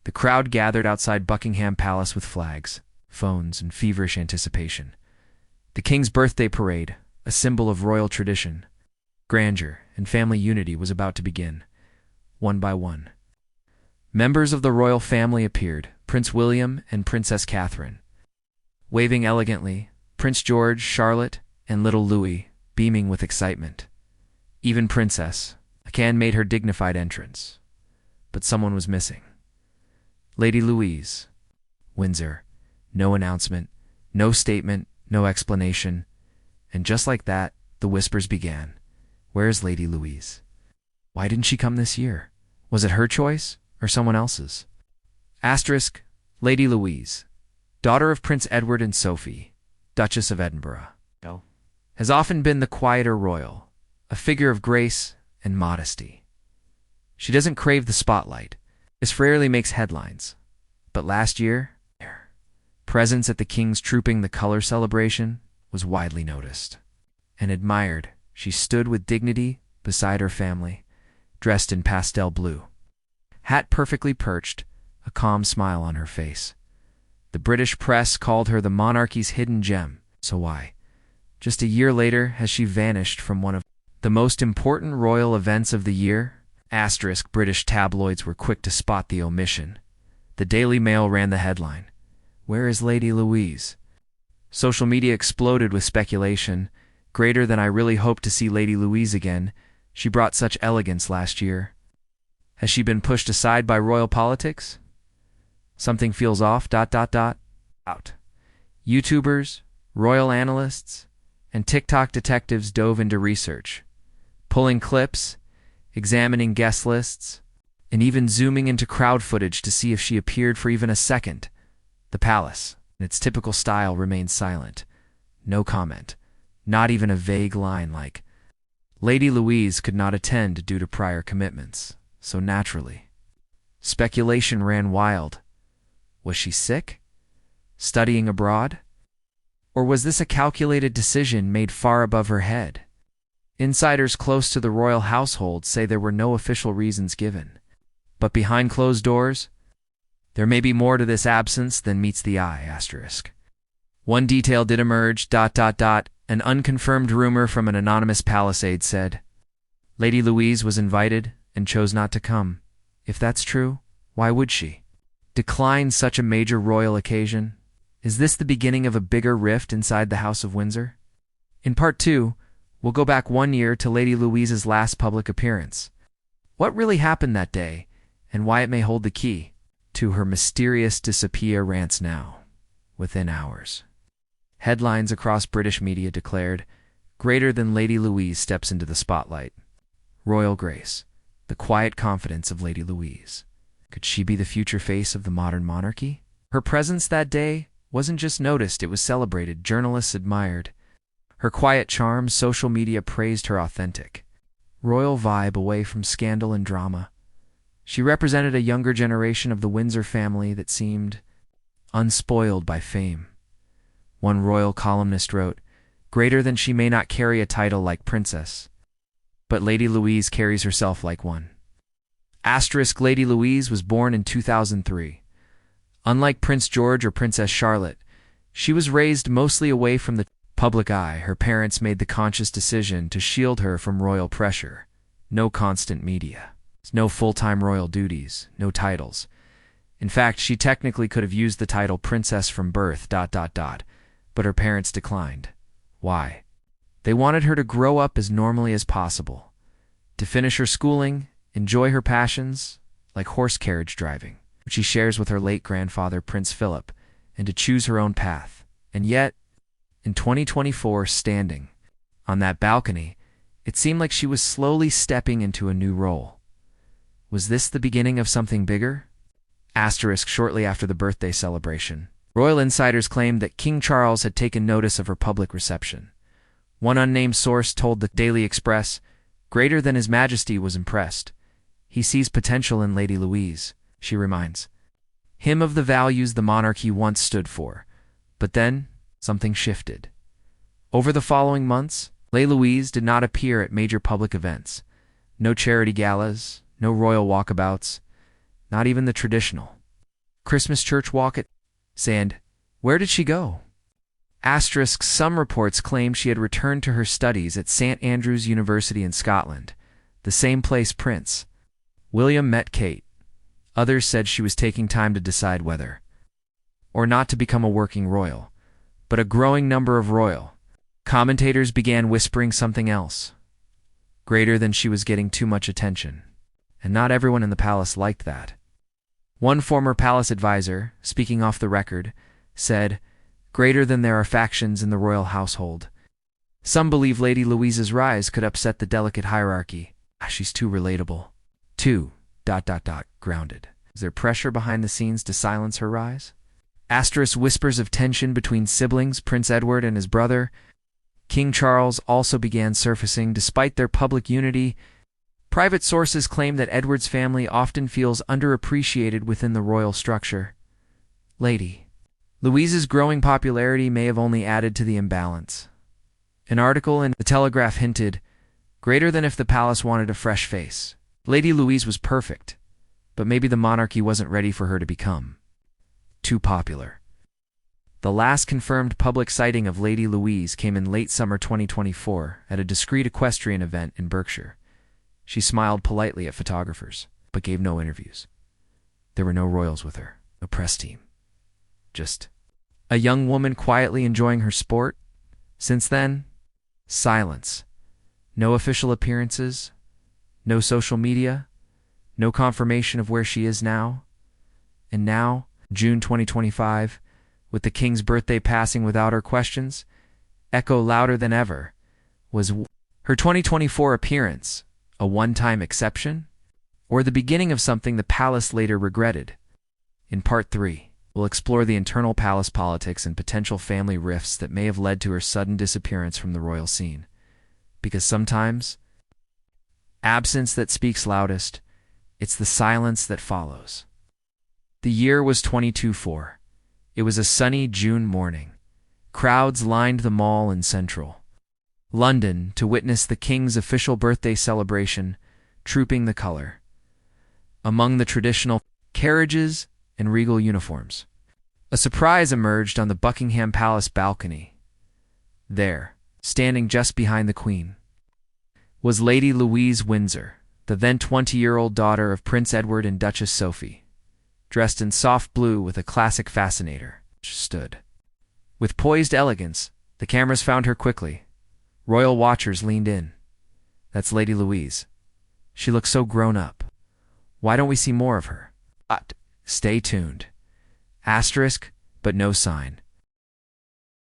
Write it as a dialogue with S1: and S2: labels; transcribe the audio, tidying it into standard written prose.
S1: The crowd gathered outside Buckingham Palace with flags, phones, and feverish anticipation. The king's birthday parade, a symbol of royal tradition, grandeur, and family unity, was about to begin. One by one, members of the royal family appeared, Prince William and Princess Catherine. Waving elegantly, Prince George, Charlotte, and little Louis, beaming with excitement. Even Princess Anne made her dignified entrance. But someone was missing. Lady Louise Windsor. No announcement, no statement, no explanation. And just like that, the whispers began. Where's Lady Louise? Why didn't she come this year? Was it her choice or someone else's? Asterisk, Lady Louise, daughter of Prince Edward and Sophie, Duchess of Edinburgh, has often been the quieter royal, a figure of grace and modesty. She doesn't crave the spotlight. This rarely makes headlines. But last year, her presence at the King's Trooping the Color celebration was widely noticed and admired. She stood with dignity beside her family, dressed in pastel blue, hat perfectly perched, a calm smile on her face. The British press called her the monarchy's hidden gem. So why, just a year later, has she vanished from one of the most important royal events of the year? Asterisk, British tabloids were quick to spot the omission. The Daily Mail ran the headline, "Where is Lady Louise?" Social media exploded with speculation. Greater than I really hope to see Lady Louise again. She brought such elegance last year. Has she been pushed aside by royal politics? Something feels off, ... Out. YouTubers, royal analysts, and TikTok detectives dove into research, pulling clips, examining guest lists, and even zooming into crowd footage to see if she appeared for even a second. The palace, in its typical style, remained silent. No comment. Not even a vague line like, Lady Louise could not attend due to prior commitments. So naturally, speculation ran wild. Was she sick? Studying abroad? Or was this a calculated decision made far above her head? Insiders close to the royal household say there were no official reasons given. But behind closed doors, there may be more to this absence than meets the eye, asterisk. One detail did emerge, ... An unconfirmed rumor from an anonymous palace aide said, Lady Louise was invited and chose not to come. If that's true, why would she decline such a major royal occasion? Is this the beginning of a bigger rift inside the House of Windsor? In part 2, we'll go back 1 year to Lady Louise's last public appearance. What really happened that day, and why it may hold the key to her mysterious disappearance now, within hours. Headlines across British media declared, Greater than Lady Louise steps into the spotlight. Royal grace, the quiet confidence of Lady Louise. Could she be the future face of the modern monarchy? Her presence that day wasn't just noticed, it was celebrated. Journalists admired her quiet charm. Social media praised her authentic royal vibe away from scandal and drama. She represented a younger generation of the Windsor family that seemed unspoiled by fame. One royal columnist wrote, Greater than she may not carry a title like princess, but Lady Louise carries herself like one. Asterisk, Lady Louise was born in 2003. Unlike Prince George or Princess Charlotte, she was raised mostly away from the public eye. Her parents made the conscious decision to shield her from royal pressure. No constant media, no full-time royal duties, no titles. In fact, she technically could have used the title princess from birth, ... But her parents declined. Why? They wanted her to grow up as normally as possible, to finish her schooling, enjoy her passions, like horse carriage driving, which she shares with her late grandfather, Prince Philip, and to choose her own path. And yet, in 2024, standing on that balcony, it seemed like she was slowly stepping into a new role. Was this the beginning of something bigger? Asterisk, shortly after the birthday celebration, royal insiders claimed that King Charles had taken notice of her public reception. One unnamed source told the Daily Express, Greater than His Majesty was impressed. He sees potential in Lady Louise, she reminds him of the values the monarchy once stood for. But then, something shifted. Over the following months, Lady Louise did not appear at major public events. No charity galas, no royal walkabouts, not even the traditional Christmas church walk at Sand. Where did she go? Asterisk, some reports claim she had returned to her studies at St. Andrews University in Scotland, the same place Prince William met Kate. Others said she was taking time to decide whether or not to become a working royal, but a growing number of royal commentators began whispering something else, greater than she was getting too much attention, and not everyone in the palace liked that. One former palace advisor, speaking off the record, said, "Greater than there are factions in the royal household. Some believe Lady Louise's rise could upset the delicate hierarchy. She's too relatable. Too, ... grounded. Is there pressure behind the scenes to silence her rise?" Asterisk, whispers of tension between siblings, Prince Edward and his brother, King Charles, also began surfacing despite their public unity. Private sources claim that Edward's family often feels underappreciated within the royal structure. Lady Louise's growing popularity may have only added to the imbalance. An article in The Telegraph hinted, greater than if the palace wanted a fresh face. Lady Louise was perfect, but maybe the monarchy wasn't ready for her to become too popular. The last confirmed public sighting of Lady Louise came in late summer 2024 at a discreet equestrian event in Berkshire. She smiled politely at photographers, but gave no interviews. There were no royals with her, no press team. Just a young woman quietly enjoying her sport. Since then, silence. No official appearances, no social media, no confirmation of where she is now. And now, June 2025, with the king's birthday passing without her questions, echo louder than ever, was her 2024 appearance a one-time exception, or the beginning of something the palace later regretted? In Part 3, we'll explore the internal palace politics and potential family rifts that may have led to her sudden disappearance from the royal scene. Because sometimes, absence that speaks loudest, it's the silence that follows. The year was 22-4. It was a sunny June morning. Crowds lined the mall in central London to witness the king's official birthday celebration, trooping the color. Among the traditional carriages and regal uniforms, a surprise emerged on the Buckingham Palace balcony. There, standing just behind the Queen, was Lady Louise Windsor, the then 20-year-old daughter of Prince Edward and Duchess Sophie. Dressed in soft blue with a classic fascinator, she stood. With poised elegance, the cameras found her quickly. Royal watchers leaned in. "That's Lady Louise. She looks so grown up. Why don't we see more of her?" Stay tuned. Asterisk, but no sign.